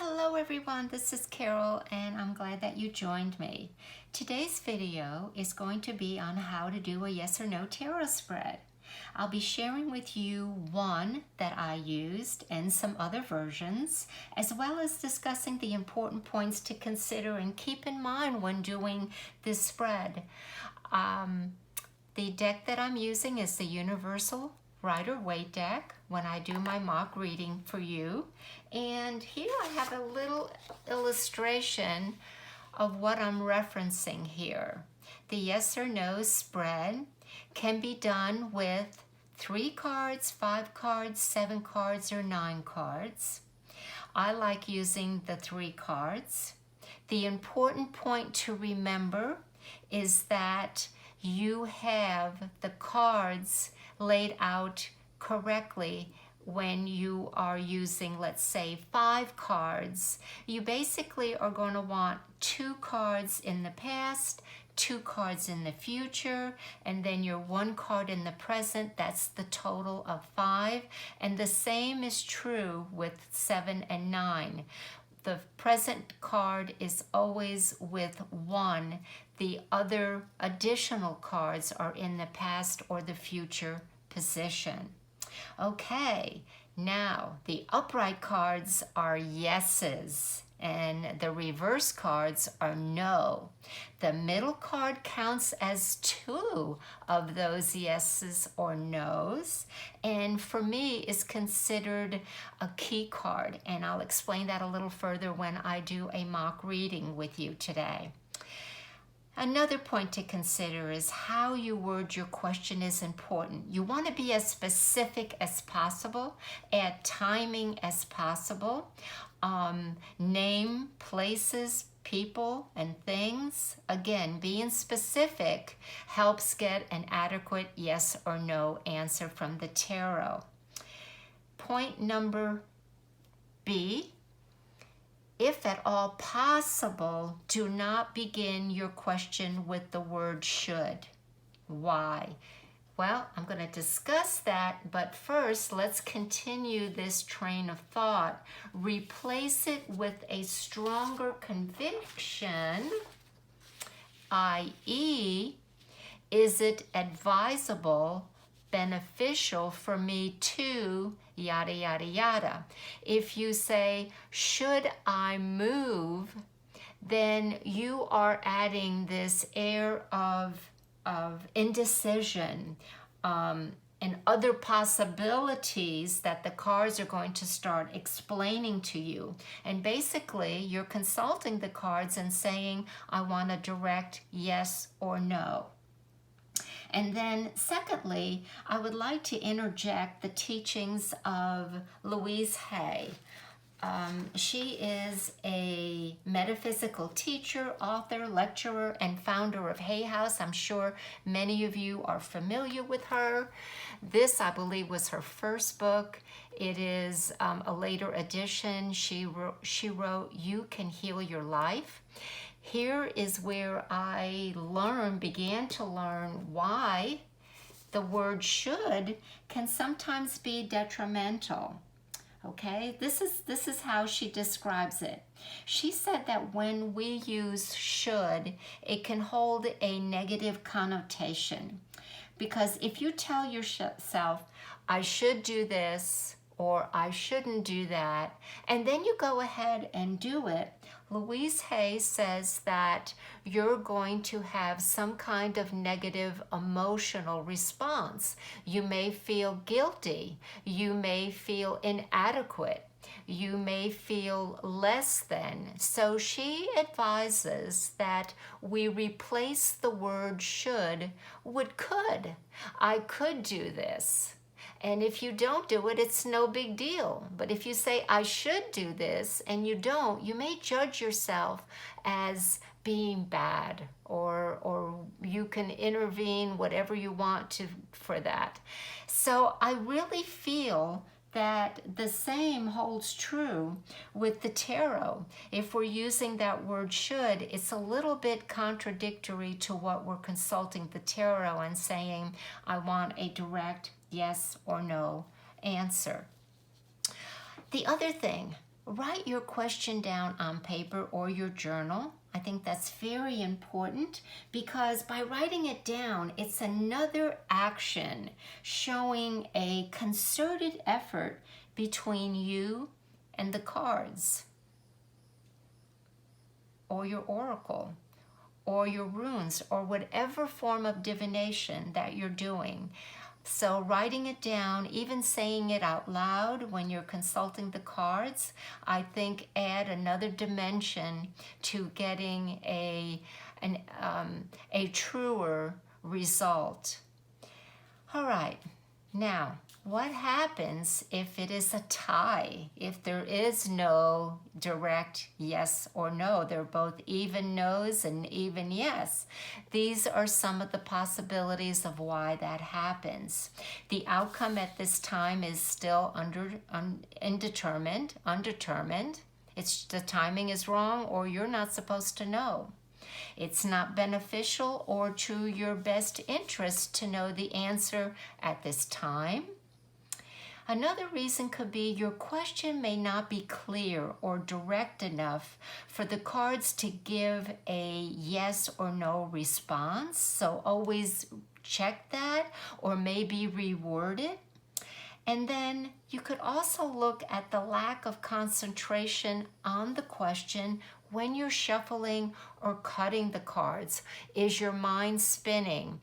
Hello everyone, this is Carol and I'm glad that you joined me. Today's video is going to be on how to do a yes or no tarot spread. I'll be sharing with you one that I used and some other versions, as well as discussing the important points to consider and keep in mind when doing this spread. The deck that I'm using is the Universal Rider-Waite deck when I do my mock reading for you. And here I have a little illustration of what I'm referencing here. The yes or no spread can be done with 3 cards, 5 cards, 7 cards, or 9 cards. I like using the 3 cards. The important point to remember is that you have the cards laid out correctly. When you are using, let's say, 5 cards, you basically are going to want 2 cards in the past, 2 cards in the future, and then your 1 card in the present. That's the total of 5. And the same is true with 7 and 9. The present card is always with 1. The other additional cards are in the past or the future position. Okay, now the upright cards are yeses and the reverse cards are no. The middle card counts as 2 of those yeses or nos, and for me is considered a key card, and I'll explain that a little further when I do a mock reading with you today. Another point to consider is how you word your question is important. You want to be as specific as possible, add timing as possible, name places, people, and things. Again, being specific helps get an adequate yes or no answer from the tarot. Point number B. If at all possible, do not begin your question with the word should. Why? Well, I'm going to discuss that, but first let's continue this train of thought. Replace it with a stronger conviction, i.e., is it advisable, beneficial for me to yada, yada, yada. If you say, should I move, then you are adding this air of indecision and other possibilities that the cards are going to start explaining to you. And basically, you're consulting the cards and saying, I want a direct yes or no. And then secondly, I would like to interject the teachings of Louise Hay. She is a metaphysical teacher, author, lecturer, and founder of Hay House. I'm sure many of you are familiar with her. This, I believe, was her first book. It is a later edition. She wrote You Can Heal Your Life. Here is where I began to learn why the word should can sometimes be detrimental. Okay, this is how she describes it. She said that when we use should, it can hold a negative connotation. Because if you tell yourself, I should do this, or I shouldn't do that, and then you go ahead and do it, Louise Hay says that you're going to have some kind of negative emotional response. You may feel guilty. You may feel inadequate. You may feel less than. So she advises that we replace the word should with could. I could do this. And if you don't do it, it's no big deal. But if you say, I should do this, and you don't, you may judge yourself as being bad, or you can intervene whatever you want to for that. So I really feel that the same holds true with the tarot. If we're using that word should, it's a little bit contradictory to what we're consulting the tarot and saying, I want a direct yes or no answer. The other thing write your question down on paper or your journal. I think that's very important because by writing it down, it's another action showing a concerted effort between you and the cards or your oracle or your runes or whatever form of divination that you're doing. So writing it down, even saying it out loud when you're consulting the cards, I think add another dimension to getting a truer result. All right, now what happens if it is a tie? If there is no direct yes or no, they're both even no's and even yes. These are some of the possibilities of why that happens. The outcome at this time is still undetermined. It's the timing is wrong or you're not supposed to know. It's not beneficial or to your best interest to know the answer at this time. Another reason could be your question may not be clear or direct enough for the cards to give a yes or no response. So always check that or maybe reword it. And then you could also look at the lack of concentration on the question when you're shuffling or cutting the cards. Is your mind spinning?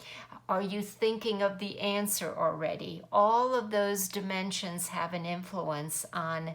Are you thinking of the answer already? All of those dimensions have an influence on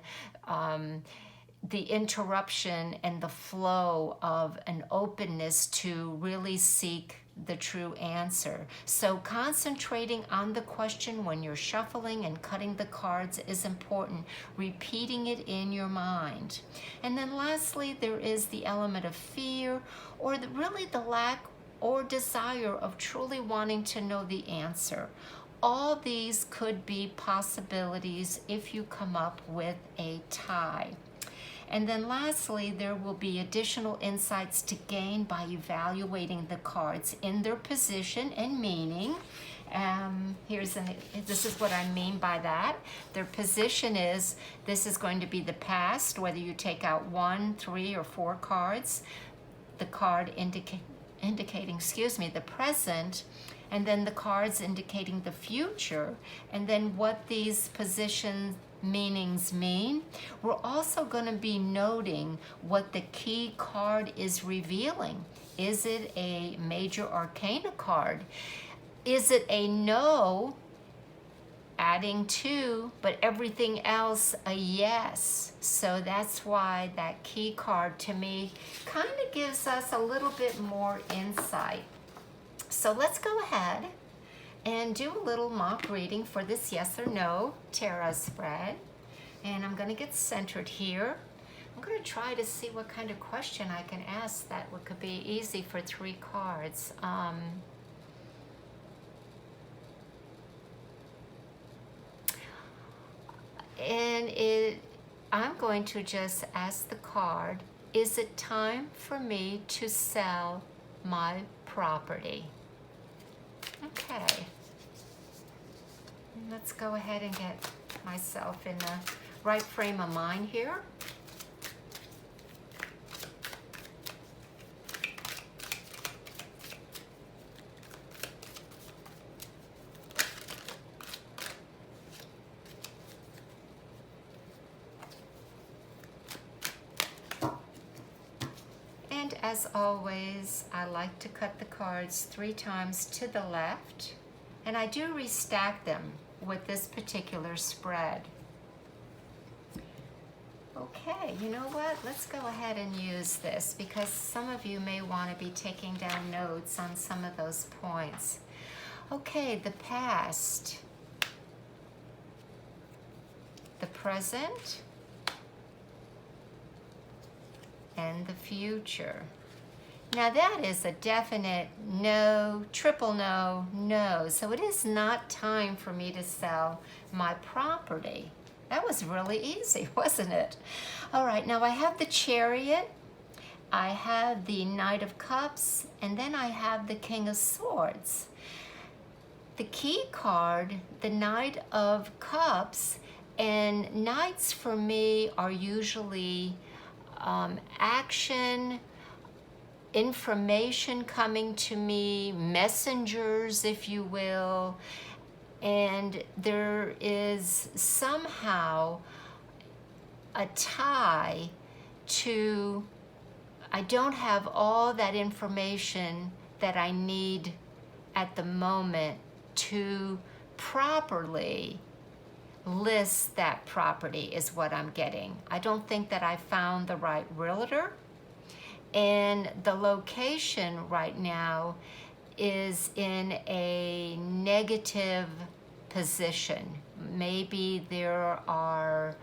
the interruption and the flow of an openness to really seek the true answer. So concentrating on the question when you're shuffling and cutting the cards is important. Repeating it in your mind. And then lastly, there is the element of fear or really the lack or desire of truly wanting to know the answer. All these could be possibilities if you come up with a tie. And then lastly, there will be additional insights to gain by evaluating the cards in their position and meaning. This is what I mean by that. Their position is, this is going to be the past, whether you take out 1, 3, or 4 cards. The card indicating the present, and then the cards indicating the future, and then what these position meanings mean. We're also going to be noting what the key card is revealing. Is it a major arcana card? Is it a no, adding 2, but everything else a yes? So that's why that key card to me kind of gives us a little bit more insight. So let's go ahead and do a little mock reading for this yes or no tarot spread. And I'm going to get centered here. I'm going to try to see what kind of question I can ask that could be easy for 3 cards. I'm going to just ask the card, is it time for me to sell my property? Okay. Let's go ahead and get myself in the right frame of mind here. And as always, I like to cut the cards 3 times to the left, and I do restack them with this particular spread. Okay, you know what? Let's go ahead and use this because some of you may want to be taking down notes on some of those points. Okay, the past, the present, and the future. Now that is a definite no, triple no, no. So it is not time for me to sell my property. That was really easy, wasn't it? All right, now I have the Chariot, I have the Knight of Cups, and then I have the King of Swords. The key card, the Knight of Cups, And nights for me are usually action, information coming to me, messengers, if you will, and there is somehow a tie to, I don't have all that information that I need at the moment to properly list that property is what I'm getting. I don't think that I found the right realtor, and the location right now is in a negative position. Maybe there are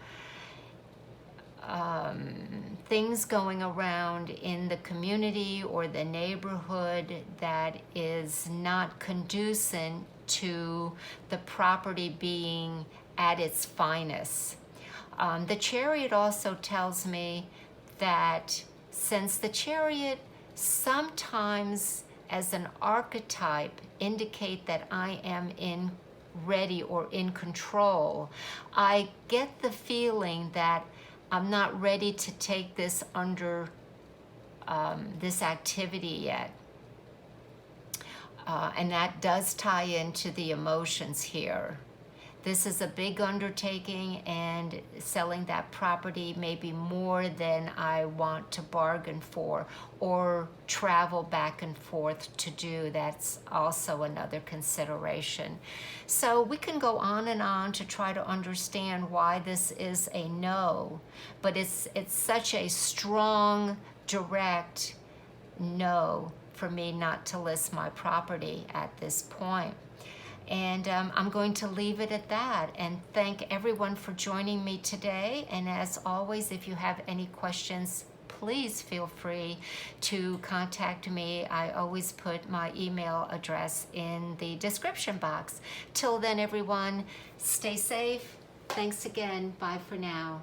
things going around in the community or the neighborhood that is not conducive to the property being at its finest. The Chariot also tells me that since the Chariot sometimes as an archetype indicate that I am ready or in control, I get the feeling that I'm not ready to take this under this activity yet. And that does tie into the emotions here. This is a big undertaking, and selling that property may be more than I want to bargain for or travel back and forth to do. That's also another consideration. So we can go on and on to try to understand why this is a no, but it's such a strong, direct no for me not to list my property at this point. And I'm going to leave it at that and thank everyone for joining me today. And as always, if you have any questions, please feel free to contact me. I always put my email address in the description box. Till then, everyone, stay safe. Thanks again. Bye for now.